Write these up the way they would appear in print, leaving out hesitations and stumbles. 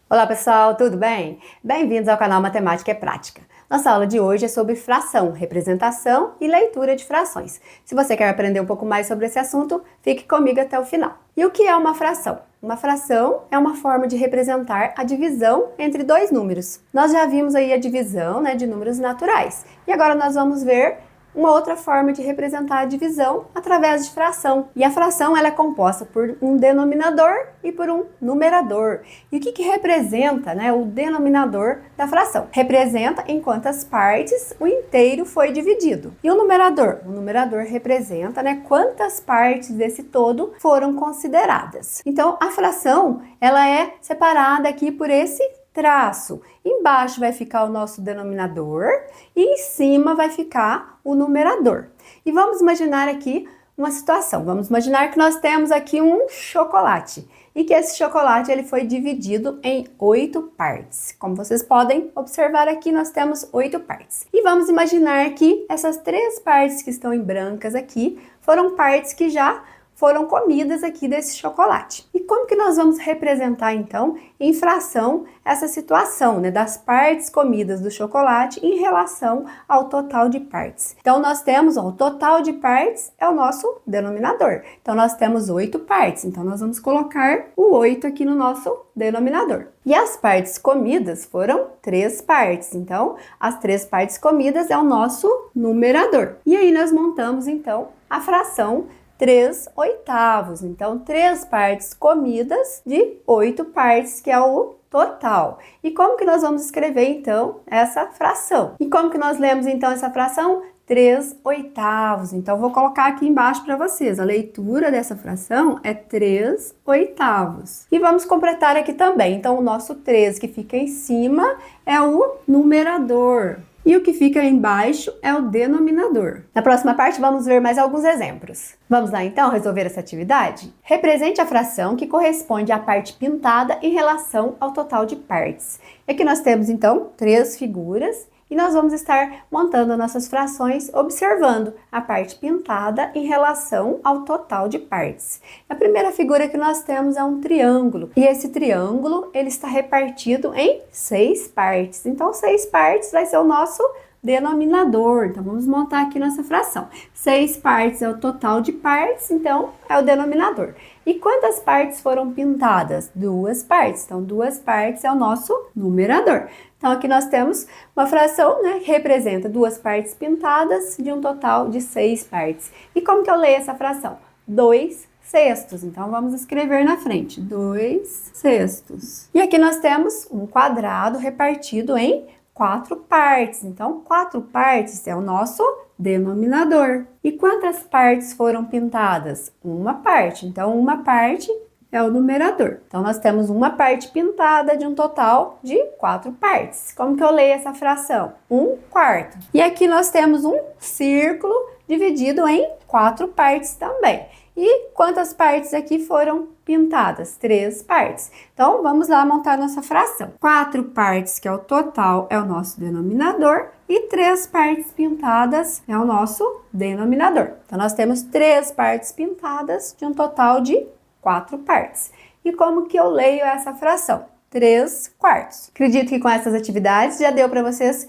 Olá pessoal, tudo bem? Bem-vindos ao canal Matemática é Prática. Nossa aula de hoje é sobre fração, representação e leitura de frações. Se você quer aprender um pouco mais sobre esse assunto, fique comigo até o final. E o que é uma fração? Uma fração é uma forma de representar a divisão entre dois números. Nós já vimos aí a divisão, de números naturais. E agora nós vamos ver uma outra forma de representar a divisão através de fração. E a fração ela é composta por um denominador e por um numerador. E o que representa o denominador da fração? Representa em quantas partes o inteiro foi dividido. E o numerador? O numerador representa quantas partes desse todo foram consideradas. Então, a fração ela é separada aqui por esse traço. Embaixo vai ficar o nosso denominador e em cima vai ficar o numerador. E vamos imaginar aqui uma situação. Vamos imaginar que nós temos aqui um chocolate e que esse chocolate ele foi dividido em 8 partes. Como vocês podem observar aqui, nós temos 8 partes. E vamos imaginar que essas 3 partes que estão em brancas aqui foram partes que já foram comidas aqui desse chocolate. E como que nós vamos representar, então, em fração, essa situação, das partes comidas do chocolate em relação ao total de partes? Então, nós temos, o total de partes é o nosso denominador. Então, nós temos 8 partes. Então, nós vamos colocar o 8 aqui no nosso denominador. E as partes comidas foram 3 partes. Então, as 3 partes comidas é o nosso numerador. E aí, nós montamos, então, a fração 3/8. Então, 3 partes comidas de 8 partes, que é o total. E como que nós vamos escrever, então, essa fração? E como que nós lemos, então, essa fração? 3/8. Então, vou colocar aqui embaixo para vocês. A leitura dessa fração é 3/8. E vamos completar aqui também. Então, o nosso 3 que fica em cima é o numerador. E o que fica embaixo é o denominador. Na próxima parte, vamos ver mais alguns exemplos. Vamos lá, então, resolver essa atividade? Represente a fração que corresponde à parte pintada em relação ao total de partes. E aqui nós temos, então, 3 figuras. E nós vamos estar montando nossas frações observando a parte pintada em relação ao total de partes. A primeira figura que nós temos é um triângulo. E esse triângulo ele está repartido em 6 partes. Então, 6 partes vai ser o nosso denominador. Então, vamos montar aqui nossa fração. 6 partes é o total de partes, então é o denominador. E quantas partes foram pintadas? 2 partes. Então, 2 partes é o nosso numerador. Então, aqui nós temos uma fração, que representa 2 partes pintadas de um total de 6 partes. E como que eu leio essa fração? 2/6. Então, vamos escrever na frente. 2/6. E aqui nós temos um quadrado repartido em 4 partes. Então, 4 partes é o nosso denominador. E quantas partes foram pintadas? Uma parte. Então, uma parte é o numerador. Então, nós temos uma parte pintada de um total de 4 partes. Como que eu leio essa fração? 1/4. E aqui nós temos um círculo dividido em 4 partes também. E quantas partes aqui foram pintadas? 3 partes. Então, vamos lá montar nossa fração. 4 partes, que é o total, é o nosso denominador. E 3 partes pintadas é o nosso denominador. Então, nós temos 3 partes pintadas de um total de 4 partes. E como que eu leio essa fração? 3/4. Acredito que com essas atividades já deu para vocês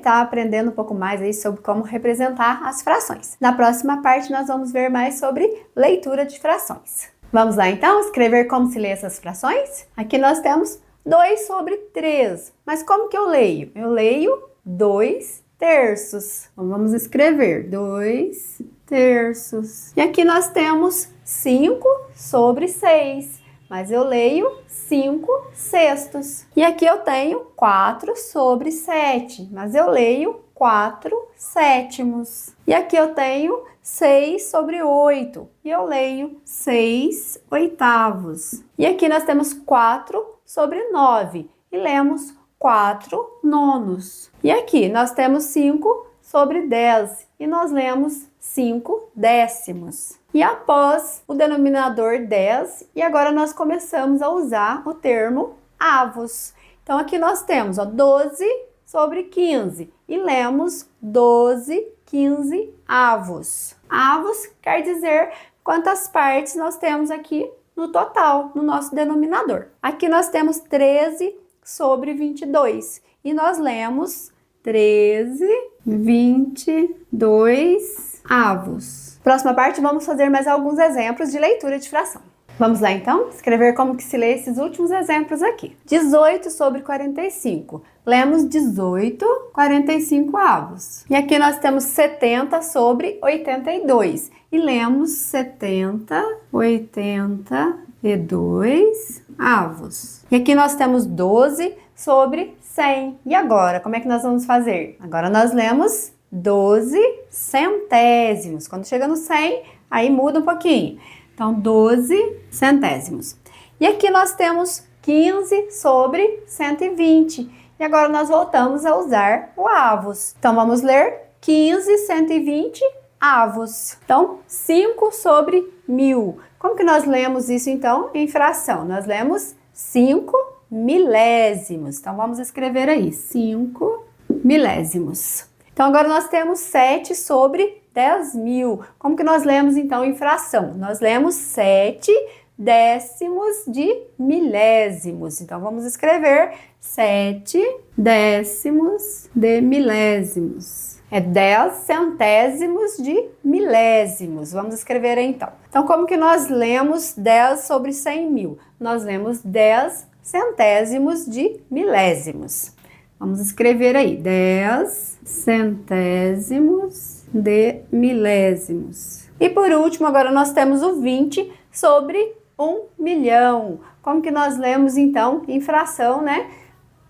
tá aprendendo um pouco mais aí sobre como representar as frações. Na próxima parte nós vamos ver mais sobre leitura de frações. Vamos lá então escrever como se lê essas frações? Aqui nós temos 2/3. Mas como que eu leio? Eu leio 2/3. Então, vamos escrever 2/3. E aqui nós temos 5/6. Mas eu leio 5/6. E aqui eu tenho 4/7, mas eu leio 4/7. E aqui eu tenho 6/8, e eu leio 6/8. E aqui nós temos 4/9, e lemos 4/9. E aqui nós temos 5/10, e nós lemos 5/10. E após o denominador 10, e agora nós começamos a usar o termo avos. Então, aqui nós temos 12/15 e lemos 12/15 avos. Avos quer dizer quantas partes nós temos aqui no total, no nosso denominador. Aqui nós temos 13 sobre 22 e nós lemos 13, 22 avos. Próxima parte, vamos fazer mais alguns exemplos de leitura de fração. Vamos lá então, escrever como que se lê esses últimos exemplos aqui. 18 sobre 45. Lemos 18, 45 avos. E aqui nós temos 70 sobre 82. E lemos 70, 82 avos. E aqui nós temos 12 sobre 100. E agora, como é que nós vamos fazer? Agora nós lemos 12 centésimos. Quando chega no 100, aí muda um pouquinho. Então, 12 centésimos. E aqui nós temos 15 sobre 120. E agora nós voltamos a usar o avos. Então, vamos ler 15, 120 avos. Então, 5 sobre 1000. Como que nós lemos isso, então, em fração? Nós lemos 5 milésimos. Então, vamos escrever aí, 5 milésimos. Então, agora nós temos 7 sobre 10.000. Como que nós lemos, então, em fração? Nós lemos 7 décimos de milésimos. Então, vamos escrever 7 décimos de milésimos. É 10 centésimos de milésimos. Vamos escrever aí, então. Então, como que nós lemos 10 sobre 100.000? Nós lemos 10 centésimos de milésimos. Vamos escrever aí, 10 centésimos de milésimos. E por último, agora nós temos o 20 sobre 1 milhão. Como que nós lemos, então, em fração, né?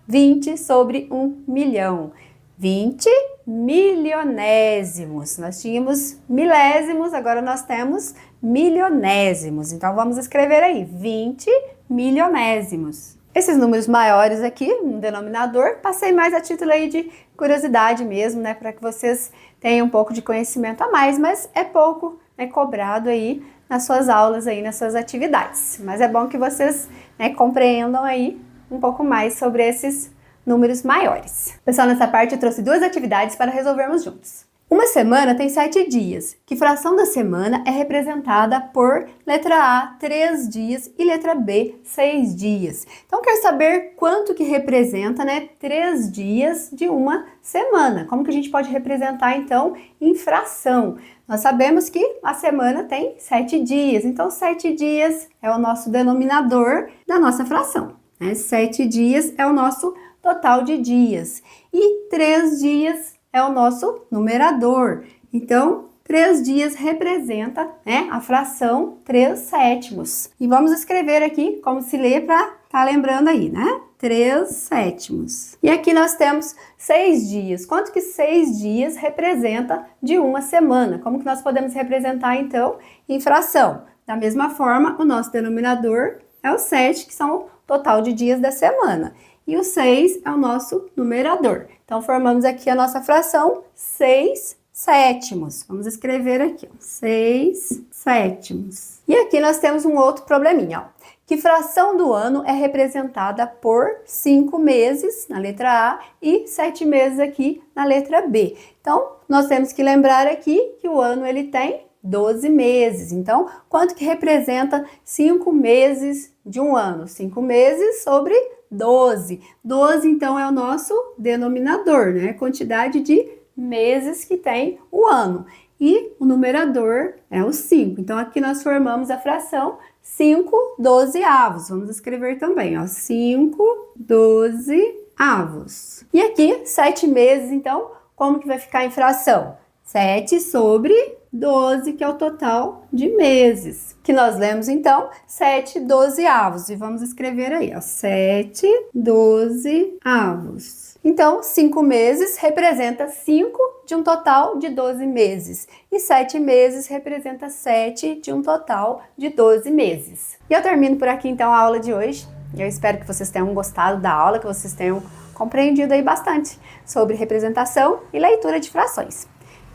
20 sobre 1 milhão. 20 milionésimos. Nós tínhamos milésimos, agora nós temos milionésimos. Então, vamos escrever aí, 20 milionésimos. Esses números maiores aqui, no denominador, passei mais a título aí de curiosidade mesmo, né? Para que vocês tenham um pouco de conhecimento a mais, mas é pouco, né, cobrado aí nas suas aulas, aí nas suas atividades. Mas é bom que vocês, né, compreendam aí um pouco mais sobre esses números maiores. Pessoal, nessa parte eu trouxe 2 atividades para resolvermos juntos. Uma semana tem 7 dias. Que fração da semana é representada por letra A, 3 dias e letra B, 6 dias. Então, quer saber quanto que representa, né, 3 dias de uma semana? Como que a gente pode representar, então, em fração? Nós sabemos que a semana tem 7 dias. Então, 7 dias é o nosso denominador da nossa fração, né? 7 dias é o nosso total de dias. E 3 dias é o nosso numerador. Então, 3 dias representa, né, a fração 3 sétimos. E vamos escrever aqui como se lê para estar lembrando aí, né? 3 sétimos. E aqui nós temos 6 dias. Quanto que 6 dias representa de uma semana? Como que nós podemos representar, então, em fração? Da mesma forma, o nosso denominador é o 7, que são o total de dias da semana. E o 6 é o nosso numerador. Então, formamos aqui a nossa fração 6 sétimos. Vamos escrever aqui, ó, 6 sétimos. E aqui nós temos um outro probleminha, ó. Que fração do ano é representada por 5 meses na letra A e 7 meses aqui na letra B. Então, nós temos que lembrar aqui que o ano ele tem 12 meses. Então, quanto que representa 5 meses de um ano? 5 meses sobre 12. 12, então, é o nosso denominador, né? Quantidade de meses que tem o ano. E o numerador é o 5. Então, aqui nós formamos a fração 5 dozeavos. Vamos escrever também, ó, 5 dozeavos. E aqui, 7 meses, então, como que vai ficar em fração? 7 sobre 12, que é o total de meses. Que nós lemos, então, 7 dozeavos. E vamos escrever aí, ó, 7 dozeavos. Então, 5 meses representa 5 de um total de 12 meses. E 7 meses representa 7 de um total de 12 meses. E eu termino por aqui, então, a aula de hoje. Eu espero que vocês tenham gostado da aula, que vocês tenham compreendido aí bastante sobre representação e leitura de frações.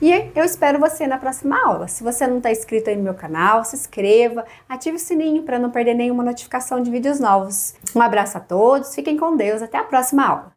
E eu espero você na próxima aula. Se você não está inscrito aí no meu canal, se inscreva, ative o sininho para não perder nenhuma notificação de vídeos novos. Um abraço a todos, fiquem com Deus, até a próxima aula.